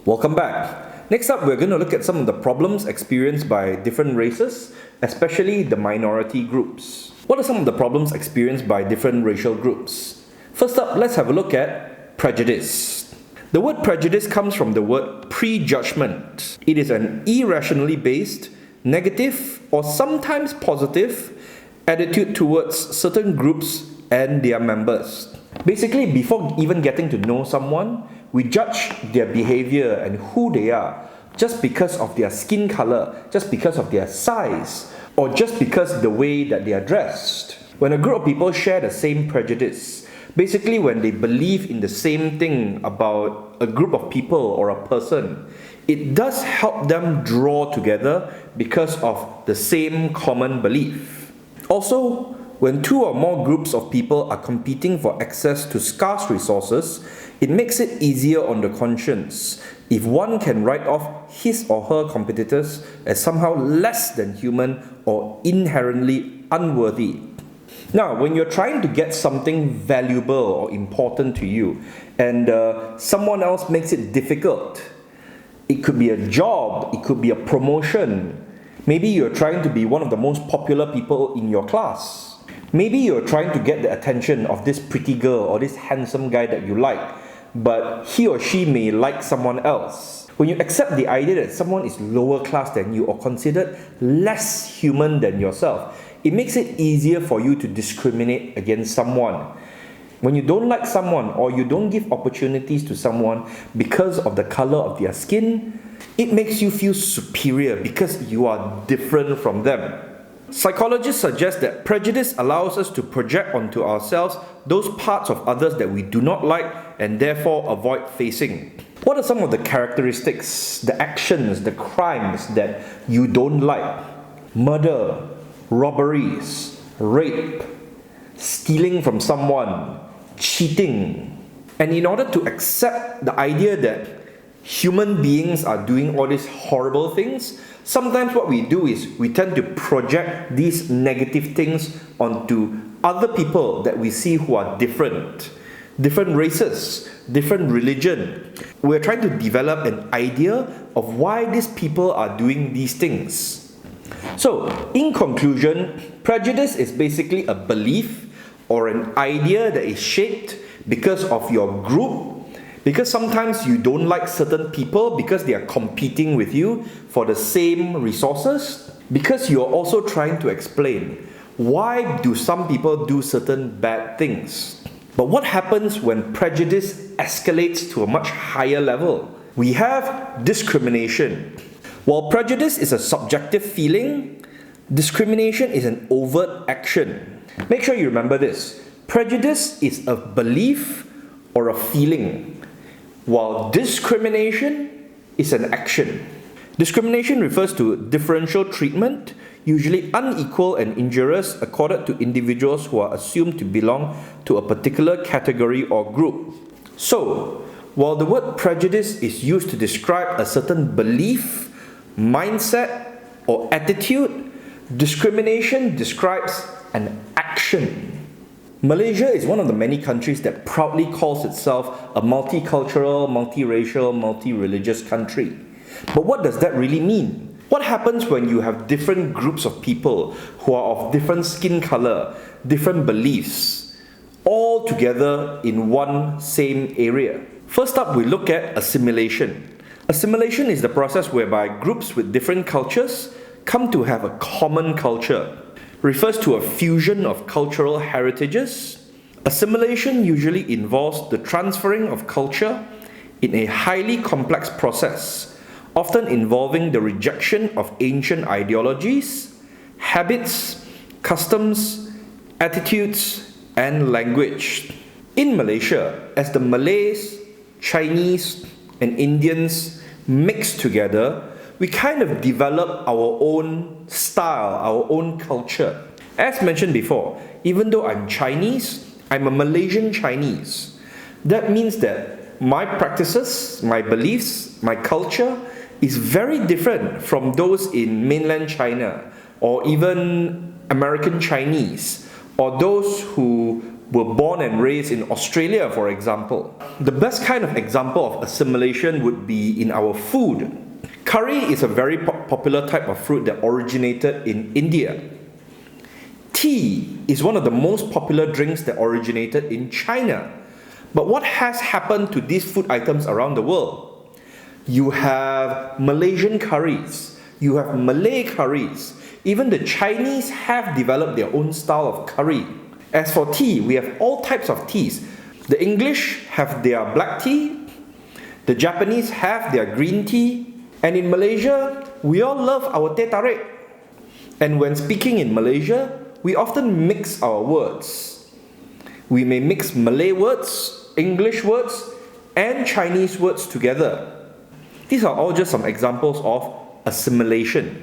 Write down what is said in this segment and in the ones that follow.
Welcome back. Next up, we're going to look at some of the problems experienced by different races, especially the minority groups. What are some of the problems experienced by different racial groups? First up, let's have a look at prejudice. The word prejudice comes from the word prejudgment. It is an irrationally based, negative, or sometimes positive attitude towards certain groups and their members. Basically, before even getting to know someone, we judge their behavior and who they are just because of their skin color, just because of their size, or just because the way that they are dressed. When a group of people share the same prejudice, basically when they believe in the same thing about a group of people or a person, it does help them draw together because of the same common belief. Also, when two or more groups of people are competing for access to scarce resources, it makes it easier on the conscience if one can write off his or her competitors as somehow less than human or inherently unworthy. Now, when you're trying to get something valuable or important to you and someone else makes it difficult, it could be a job, it could be a promotion. Maybe you're trying to be one of the most popular people in your class. Maybe you're trying to get the attention of this pretty girl or this handsome guy that you like, but he or she may like someone else. When you accept the idea that someone is lower class than you or considered less human than yourself, it makes it easier for you to discriminate against someone. When you don't like someone or you don't give opportunities to someone because of the color of their skin, it makes you feel superior because you are different from them. Psychologists suggest that prejudice allows us to project onto ourselves those parts of others that we do not like and therefore avoid facing. What are some of the characteristics, the actions, the crimes that you don't like? Murder, robberies, rape, stealing from someone, cheating. And in order to accept the idea that human beings are doing all these horrible things, sometimes what we do is we tend to project these negative things onto other people that we see who are different races, different religion. We're trying to develop an idea of why these people are doing these things. So, in conclusion, prejudice is basically a belief or an idea that is shaped because of your group. Because sometimes you don't like certain people because they are competing with you for the same resources. Because you're also trying to explain why do some people do certain bad things. But what happens when prejudice escalates to a much higher level? We have discrimination. While prejudice is a subjective feeling, discrimination is an overt action. Make sure you remember this. Prejudice is a belief or a feeling, while discrimination is an action. Discrimination refers to differential treatment, usually unequal and injurious, accorded to individuals who are assumed to belong to a particular category or group. So, while the word prejudice is used to describe a certain belief, mindset, or attitude, discrimination describes an action. Malaysia is one of the many countries that proudly calls itself a multicultural, multiracial, multi-religious country. But what does that really mean? What happens when you have different groups of people who are of different skin color, different beliefs, all together in one same area? First up, we look at assimilation. Assimilation is the process whereby groups with different cultures come to have a common culture. Refers to a fusion of cultural heritages. Assimilation usually involves the transferring of culture in a highly complex process, often involving the rejection of ancient ideologies, habits, customs, attitudes, and language. In Malaysia, as the Malays, Chinese, and Indians mix together, we kind of develop our own style, our own culture. As mentioned before, even though I'm Chinese, I'm a Malaysian Chinese. That means that my practices, my beliefs, my culture is very different from those in mainland China or even American Chinese or those who were born and raised in Australia, for example. The best kind of example of assimilation would be in our food. Curry is a very popular type of fruit that originated in India. Tea is one of the most popular drinks that originated in China. But what has happened to these food items around the world? You have Malaysian curries, you have Malay curries. Even the Chinese have developed their own style of curry. As for tea, we have all types of teas. The English have their black tea, the Japanese have their green tea, and in Malaysia, we all love our teh tarik. And when speaking in Malaysia, we often mix our words. We may mix Malay words, English words, and Chinese words together. These are all just some examples of assimilation.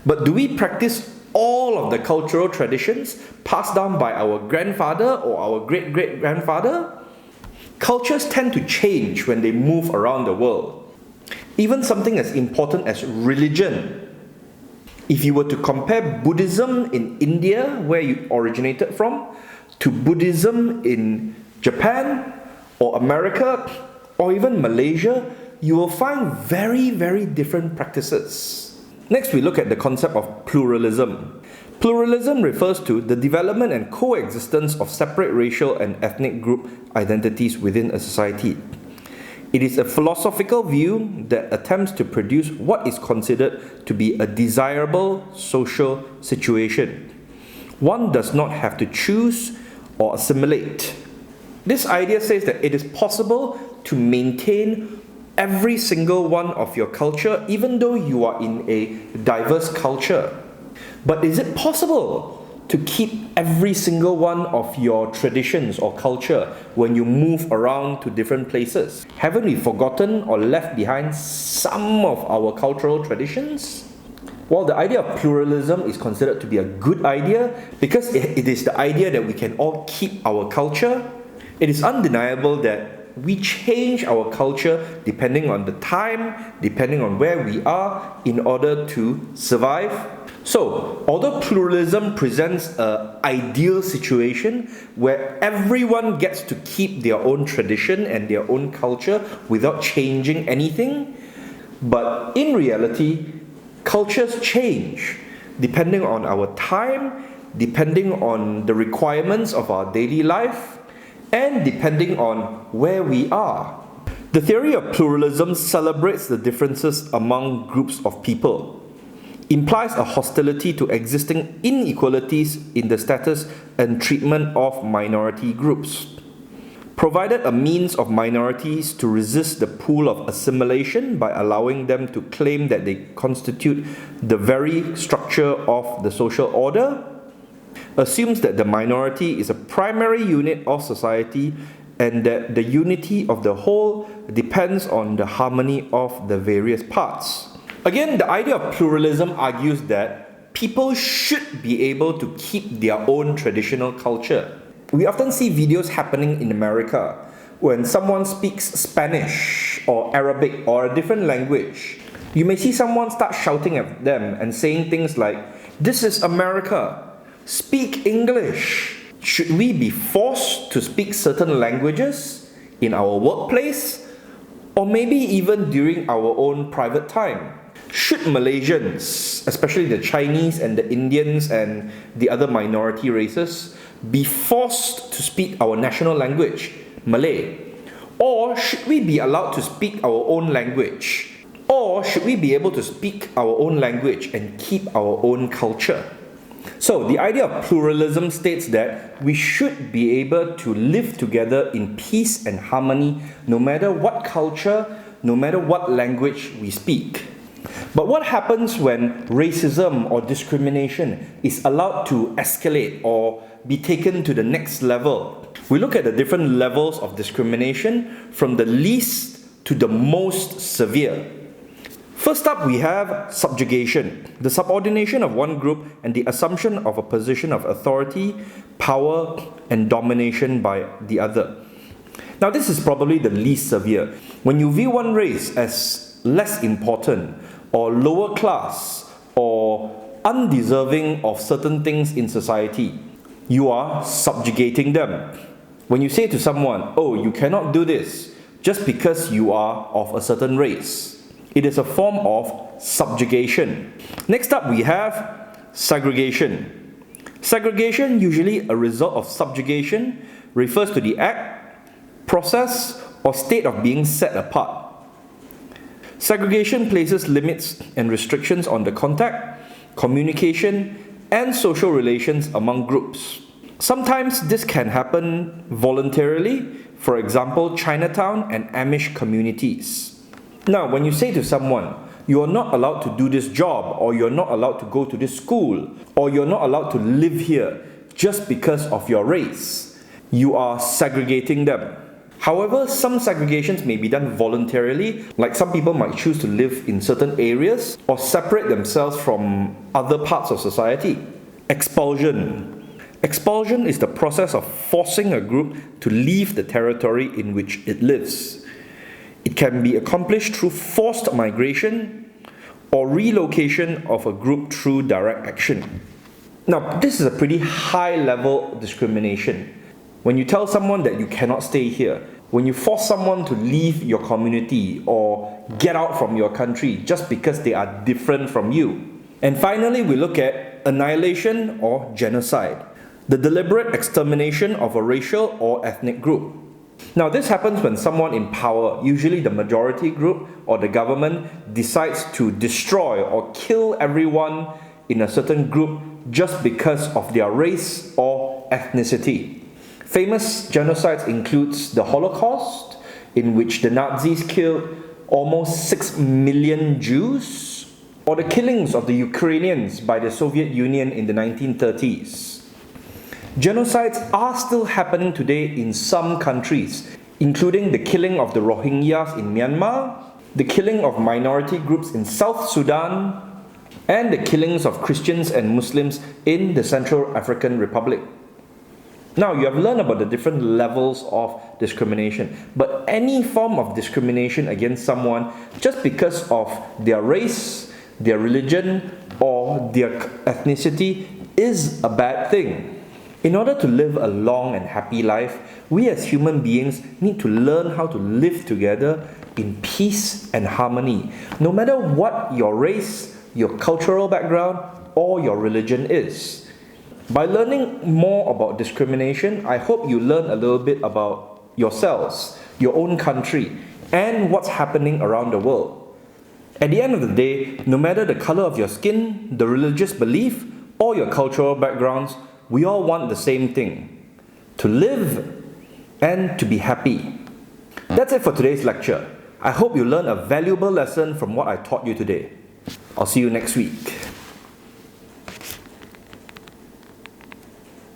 But do we practice all of the cultural traditions passed down by our grandfather or our great-great-grandfather? Cultures tend to change when they move around the world. Even something as important as religion. If you were to compare Buddhism in India, where you originated from, to Buddhism in Japan or America or even Malaysia, you will find very, very different practices. Next, we look at the concept of pluralism. Pluralism refers to the development and coexistence of separate racial and ethnic group identities within a society. It is a philosophical view that attempts to produce what is considered to be a desirable social situation. One does not have to choose or assimilate. This idea says that it is possible to maintain every single one of your culture, even though you are in a diverse culture. But is it possible to keep every single one of your traditions or culture when you move around to different places? Haven't we forgotten or left behind some of our cultural traditions? While the idea of pluralism is considered to be a good idea because it is the idea that we can all keep our culture, it is undeniable that we change our culture depending on the time, depending on where we are, in order to survive. So, although pluralism presents an ideal situation where everyone gets to keep their own tradition and their own culture without changing anything, but in reality, cultures change depending on our time, depending on the requirements of our daily life, and depending on where we are. The theory of pluralism celebrates the differences among groups of people, implies a hostility to existing inequalities in the status and treatment of minority groups, provided a means of minorities to resist the pull of assimilation by allowing them to claim that they constitute the very structure of the social order, assumes that the minority is a primary unit of society and that the unity of the whole depends on the harmony of the various parts. Again, the idea of pluralism argues that people should be able to keep their own traditional culture. We often see videos happening in America when someone speaks Spanish or Arabic or a different language. You may see someone start shouting at them and saying things like, "This is America. Speak English." Should we be forced to speak certain languages in our workplace or maybe even during our own private time? Should Malaysians, especially the Chinese and the Indians and the other minority races, be forced to speak our national language, Malay? Or should we be allowed to speak our own language? Or should we be able to speak our own language and keep our own culture? So, the idea of pluralism states that we should be able to live together in peace and harmony no matter what culture, no matter what language we speak. But what happens when racism or discrimination is allowed to escalate or be taken to the next level? We look at the different levels of discrimination from the least to the most severe. First up, we have subjugation, the subordination of one group and the assumption of a position of authority, power, and domination by the other. Now, this is probably the least severe. When you view one race as less important, or lower class, or undeserving of certain things in society, you are subjugating them. When you say to someone, oh, you cannot do this just because you are of a certain race, it is a form of subjugation. Next up, we have segregation. Segregation, usually a result of subjugation, refers to the act, process, or state of being set apart. Segregation places limits and restrictions on the contact, communication, and social relations among groups. Sometimes this can happen voluntarily, for example, Chinatown and Amish communities. Now, when you say to someone, you are not allowed to do this job, or you're not allowed to go to this school, or you're not allowed to live here just because of your race, you are segregating them. However, some segregations may be done voluntarily, like some people might choose to live in certain areas or separate themselves from other parts of society. Expulsion. Expulsion is the process of forcing a group to leave the territory in which it lives. It can be accomplished through forced migration or relocation of a group through direct action. Now, this is a pretty high level discrimination. When you tell someone that you cannot stay here, when you force someone to leave your community or get out from your country just because they are different from you. And finally, we look at annihilation or genocide, the deliberate extermination of a racial or ethnic group. Now, this happens when someone in power, usually the majority group or the government, decides to destroy or kill everyone in a certain group just because of their race or ethnicity. Famous genocides includes the Holocaust, in which the Nazis killed almost 6 million Jews, or the killings of the Ukrainians by the Soviet Union in the 1930s. Genocides are still happening today in some countries, including the killing of the Rohingyas in Myanmar, the killing of minority groups in South Sudan, and the killings of Christians and Muslims in the Central African Republic. Now, you have learned about the different levels of discrimination, but any form of discrimination against someone just because of their race, their religion, or their ethnicity is a bad thing. In order to live a long and happy life, we as human beings need to learn how to live together in peace and harmony, no matter what your race, your cultural background, or your religion is. By learning more about discrimination, I hope you learn a little bit about yourselves, your own country, and what's happening around the world. At the end of the day, no matter the color of your skin, the religious belief, or your cultural backgrounds, we all want the same thing: to live and to be happy. That's it for today's lecture. I hope you learned a valuable lesson from what I taught you today. I'll see you next week.